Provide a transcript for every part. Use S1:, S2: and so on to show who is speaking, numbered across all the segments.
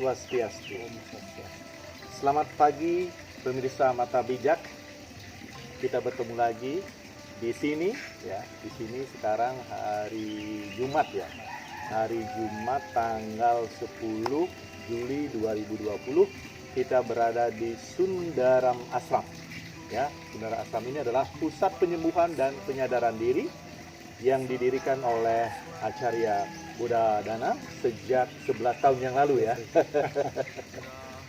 S1: Swastiastu. Selamat pagi pemirsa Mata Bijak. Kita bertemu lagi di sini ya. Di sini sekarang hari Jumat ya. Hari Jumat tanggal 10 Juli 2020. Kita berada di Sundaram Ashram. Ya, Sundaram Ashram ini adalah pusat penyembuhan dan penyadaran diri yang didirikan oleh Acarya Buddha Dana sejak 11 tahun yang lalu ya.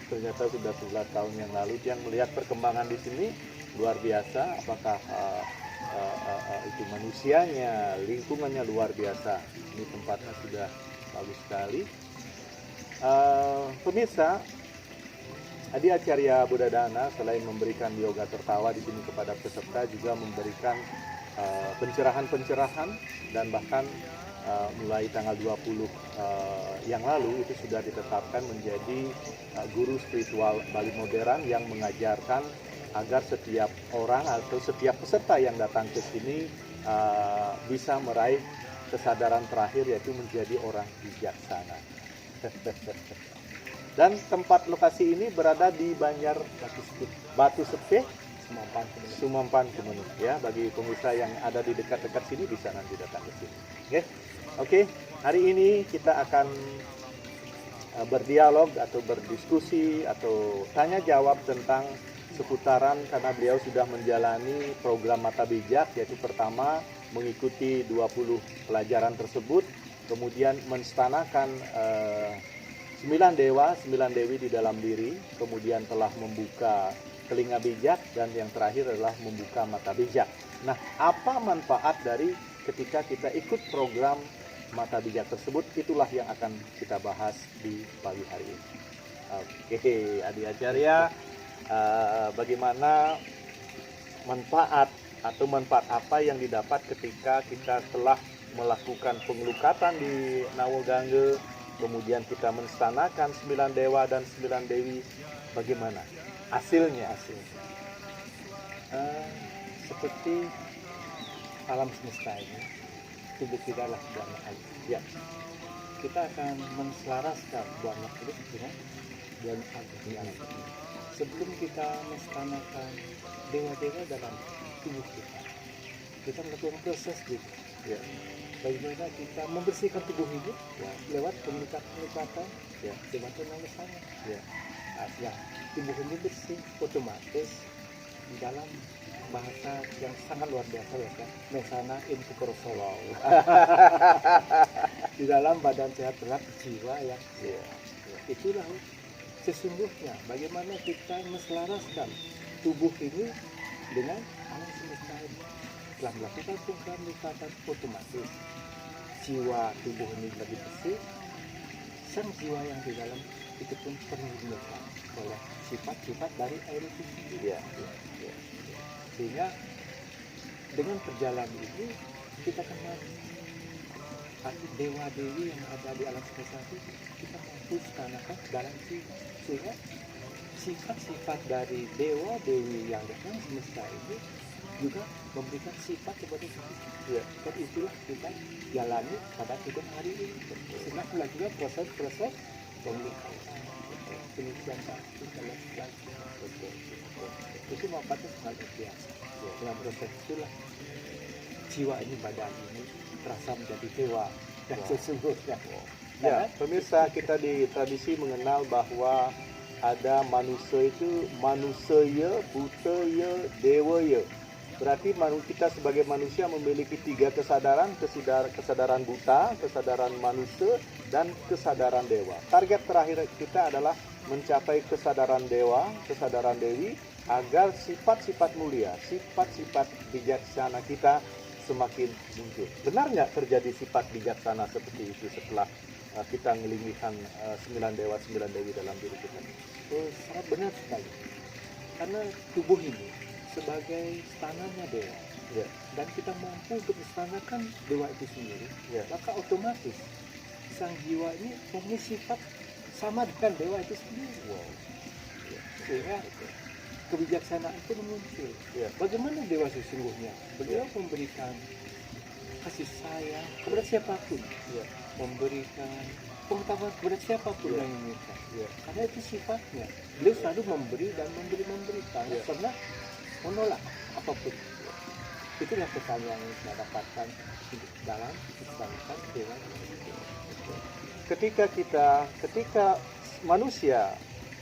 S1: Ternyata sudah 11 tahun yang lalu. Yang melihat perkembangan di sini luar biasa. Apakah itu manusianya, lingkungannya luar biasa. Ini tempatnya sudah bagus sekali. Pemirsa, Adi Acarya Buddha Dana selain memberikan yoga tertawa di sini kepada peserta juga memberikan pencerahan-pencerahan dan bahkan mulai tanggal 20 yang lalu itu sudah ditetapkan menjadi guru spiritual Bali modern yang mengajarkan agar setiap orang atau setiap peserta yang datang ke sini bisa meraih kesadaran terakhir, yaitu menjadi orang bijaksana. Dan tempat lokasi ini berada di Banjar Batu Sepeh, Sumampan Kemenuk ya. Bagi pemirsa yang ada di dekat-dekat sini bisa nanti datang ke sini. Oke. Hari ini kita akan berdialog atau berdiskusi atau tanya jawab tentang seputaran, karena beliau sudah menjalani program Mata Bijak, yaitu pertama mengikuti 20 pelajaran tersebut, kemudian menstanakan 9 dewa, 9 dewi di dalam diri, kemudian telah membuka telinga bijak, dan yang terakhir adalah membuka mata bijak. Nah, apa manfaat dari ketika kita ikut program Mata Bijak tersebut? Itulah yang akan kita bahas di pagi hari ini. Oke, Adi Acarya, bagaimana manfaat atau manfaat apa yang didapat ketika kita telah melakukan pengelukatan di Nawogangge, kemudian kita menstanakan 9 dewa dan 9 dewi, bagaimana hasilnya?
S2: Seperti alam semesta ini, tubuh kita adalah buah makhluk.
S1: Ya,
S2: Kita akan menselaraskan buah makhluk dengan buah makhluk di alam ini. Sebelum kita menstanakan dewa-dewa dalam tubuh kita melakukan proses juga.
S1: ya,
S2: Bagaimana kita membersihkan tubuh ini ya, lewat pengelukatan
S1: ya,
S2: dibantu oleh sana.
S1: ya,
S2: Ya, tubuh ini bersih, otomatis di dalam bahasa yang sangat luar biasa ya kan, mesana intukorosolo. Di dalam badan sehat terhadap jiwa yang
S1: ya,
S2: itulah sesungguhnya bagaimana kita menselaraskan tubuh ini dengan alam semesta ini. Setelah melakukan pengelukatan, otomatis jiwa tubuh ini lebih bersih, sang jiwa yang di dalam itu pun terlindungi oleh sifat-sifat dari air itu sendiri.
S1: ya,
S2: Sehingga dengan perjalanan ini kita kenal arti dewa-dewi yang ada di alam semesta itu, kita mampu stanakan dalam jiwa. Sehingga sifat-sifat dari dewa-dewi yang di alam semesta ini juga memberikan sifat kepada kita.
S1: ya,
S2: Dan itulah kita jalani pada hidup hari ini. Sehingga juga proses-proses penelitian pasti kalau itu manfaatnya sangat luar biasa. Dengan proses itulah jiwa ini, badan ini terasa menjadi dewa dan sesungguhnya.
S1: ya. Pemirsa, kita di tradisi mengenal bahwa ada manusia itu manusaya, butaya, dewaya. Berarti kita sebagai manusia memiliki 3 kesadaran: kesadaran buta, kesadaran manusia, dan kesadaran dewa. Target terakhir kita adalah mencapai kesadaran dewa, kesadaran dewi, agar sifat-sifat mulia, sifat-sifat bijaksana kita semakin muncul. Benar nggak terjadi sifat bijaksana seperti itu setelah kita ngelinggikan 9 dewa, 9 dewi dalam diri kita?
S2: Sangat benar sekali. Karena tubuh ini sebagai stananya dewa,
S1: Ya,
S2: dan kita mampu untuk menstanakan dewa itu sendiri,
S1: ya,
S2: maka otomatis sang jiwa ini mempunyai sifat sama dengan dewa itu sendiri.
S1: wow. Ya,
S2: Sehingga kebijaksanaan pun muncul.
S1: ya,
S2: Bagaimana dewa sesungguhnya? Beliau memberikan kasih sayang kepada siapapun,
S1: ya,
S2: memberikan pengetahuan kepada siapapun
S1: Iya.
S2: yang meminta.
S1: Iya.
S2: Karena itu sifatnya. Beliau selalu memberi dan memberi, tak
S1: Iya.
S2: pernah menolak apapun. Itulah pesan yang saya dapatkan dalam kehidupan dengan
S1: Ketika manusia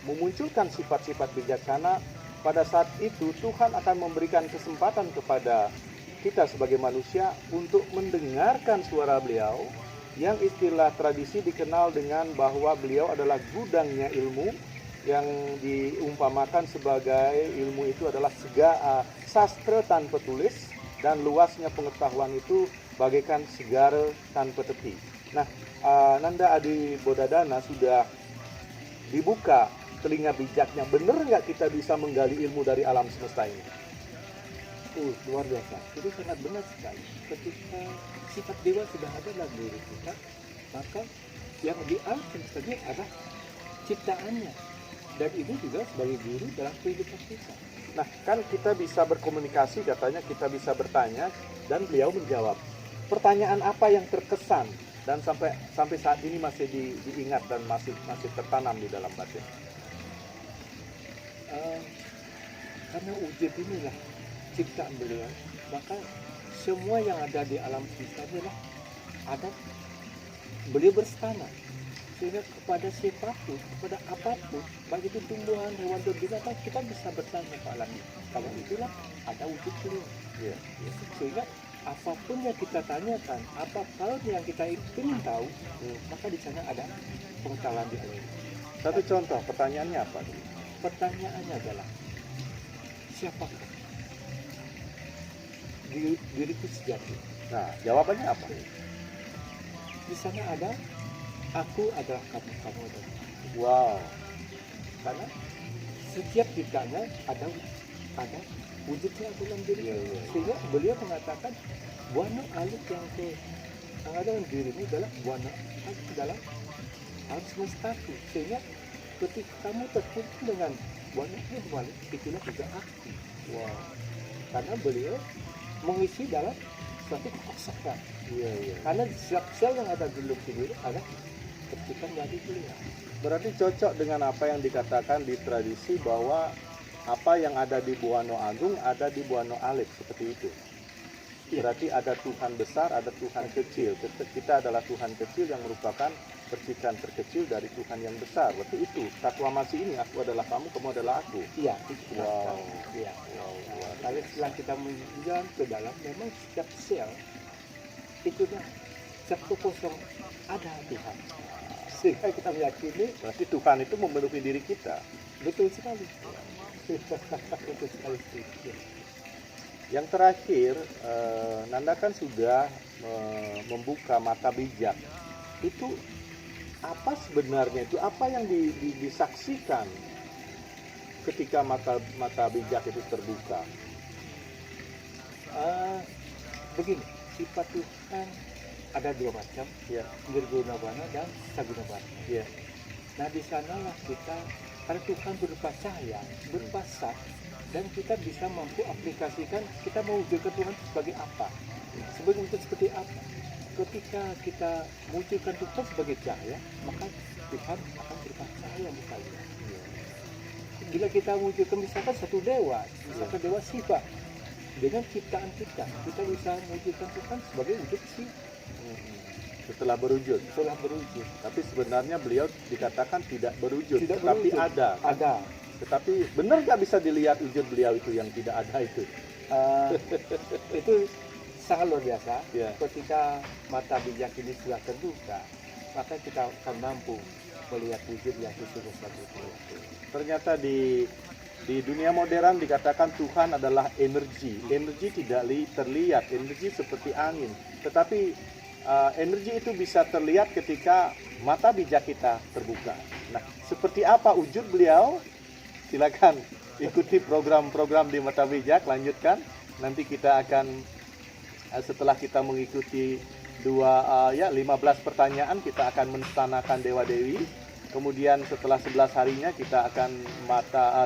S1: memunculkan sifat-sifat bijaksana, pada saat itu Tuhan akan memberikan kesempatan kepada kita sebagai manusia untuk mendengarkan suara beliau, yang istilah tradisi dikenal dengan bahwa beliau adalah gudangnya ilmu, yang diumpamakan sebagai ilmu itu adalah sastra tanpa tulis, dan luasnya pengetahuan itu bagaikan segara tanpa tepi. Nah, Nanda Adi Bodadana sudah dibuka telinga bijaknya. Benar nggak kita bisa menggali ilmu dari alam semesta ini?
S2: luar biasa. Itu sangat benar sekali. Ketika sifat dewa sudah ada dalam diri kita, maka yang di alam semesta ini adalah ciptaannya. Dan itu juga sebagai guru dalam kehidupan kita.
S1: Nah, kan kita bisa berkomunikasi, katanya kita bisa bertanya, dan beliau menjawab. Pertanyaan apa yang terkesan dan sampai saat ini masih diingat dan masih tertanam di dalam batin?
S2: Karena wujud inilah ciptaan beliau, maka semua yang ada di alam semesta inilah ada beliau berstana, sehingga kepada siapapun, kepada apapun, baik itu tumbuhan, hewan, dan binatang, kita bisa bertanya ke alam ini. Kalau itulah ada wujud beliau.
S1: Iya.
S2: Sehingga apapun yang kita tanyakan, kalau yang kita ingin tahu, maka di sana ada pengetahuan di alam.
S1: Satu contoh, pertanyaannya apa?
S2: Pertanyaannya adalah, siapakah diriku sejati?
S1: Nah, jawabannya apa?
S2: Di sana ada, aku adalah kamu, kamu adalah aku.
S1: Wow.
S2: Karena setiap ciptanya ada wujudnya dalam diri.
S1: Iya, iya.
S2: Sehingga beliau mengatakan buana alik yang ada dalam dirimu adalah buana alik dalam alam semesta itu. Sehingga ketika kamu terkumpul dengan buana alik, itulah juga aku.
S1: Wow.
S2: Karena beliau mengisi dalam suatu kekosongan.
S1: Iya, iya.
S2: Karena setiap sel yang ada di dalam diri ada tercipta dari beliau.
S1: Berarti cocok dengan apa yang dikatakan di tradisi bahwa apa yang ada di Buana Agung ada di Buana Alit, seperti itu.
S2: Iya.
S1: Berarti ada Tuhan besar, ada Tuhan kecil. Kita adalah Tuhan kecil yang merupakan percikan terkecil dari Tuhan yang besar. Berarti itu proklamasi ini, aku adalah kamu, kamu adalah aku.
S2: Iya, itu
S1: Wow.
S2: Iya.
S1: Wow, luar
S2: Kalau
S1: biasa.
S2: setelah kita menjalan ke dalam, memang setiap sel itu dah satu kosong ada Tuhan. Sehingga kita meyakini
S1: Berarti Tuhan itu memenuhi diri kita.
S2: betul sekali. Betul sekali.
S1: Yang terakhir, Nanda kan sudah membuka mata bijak. Itu apa sebenarnya itu? Apa yang disaksikan ketika mata bijak itu terbuka?
S2: Begini, sifat Tuhan ada dua macam,
S1: Ya,
S2: Nirguna Bana dan Saguna Bana.
S1: ya,
S2: Nah di sanalah kita, karena Tuhan berupa cahaya, berupa zat, dan kita bisa mampu aplikasikan, kita mewujudkan Tuhan sebagai apa, sebagai wujud seperti apa. Ketika kita mewujudkan Tuhan sebagai cahaya, maka Tuhan akan berupa cahaya misalnya. Bila kita mewujudkan misalkan satu dewa, misalkan dewa Siva, dengan ciptaan kita bisa mewujudkan Tuhan sebagai wujud Siva.
S1: setelah berwujud.
S2: Setelah berwujud.
S1: Tapi sebenarnya beliau dikatakan tidak berwujud,
S2: Tidak
S1: tetapi
S2: berwujud.
S1: ada. Kan?
S2: Ada.
S1: Tetapi benar nggak bisa dilihat wujud beliau itu yang tidak ada itu?
S2: Itu sangat luar biasa.
S1: Ya.
S2: Ketika mata bijak ini sudah terbuka, maka kita akan mampu melihat wujud yang sesungguhnya seperti itu.
S1: Ternyata di dunia modern dikatakan Tuhan adalah energi. Energi tidak terlihat, energi seperti angin. Tetapi energi itu bisa terlihat ketika mata bijak kita terbuka. Nah, seperti apa wujud beliau? Silakan ikuti program-program di Mata Bijak, lanjutkan. Nanti kita akan setelah kita mengikuti 15 pertanyaan, kita akan menstanakan Dewa Dewi. Kemudian setelah 11 harinya kita akan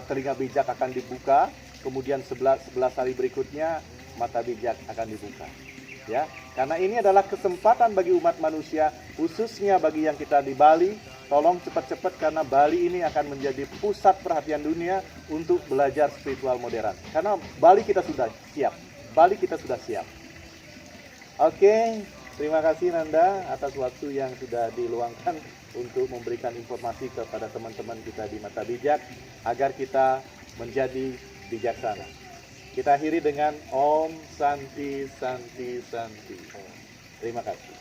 S1: telinga bijak akan dibuka. Kemudian 11 hari berikutnya mata bijak akan dibuka. Ya, karena ini adalah kesempatan bagi umat manusia, khususnya bagi yang kita di Bali. Tolong cepat-cepat karena Bali ini akan menjadi pusat perhatian dunia untuk belajar spiritual modern. Karena Bali kita sudah siap. Bali kita sudah siap. Oke, terima kasih Nanda atas waktu yang sudah diluangkan untuk memberikan informasi kepada teman-teman kita di Mata Bijak agar kita menjadi bijaksana. Kita akhiri dengan Om Santi Santi Santi. Terima kasih.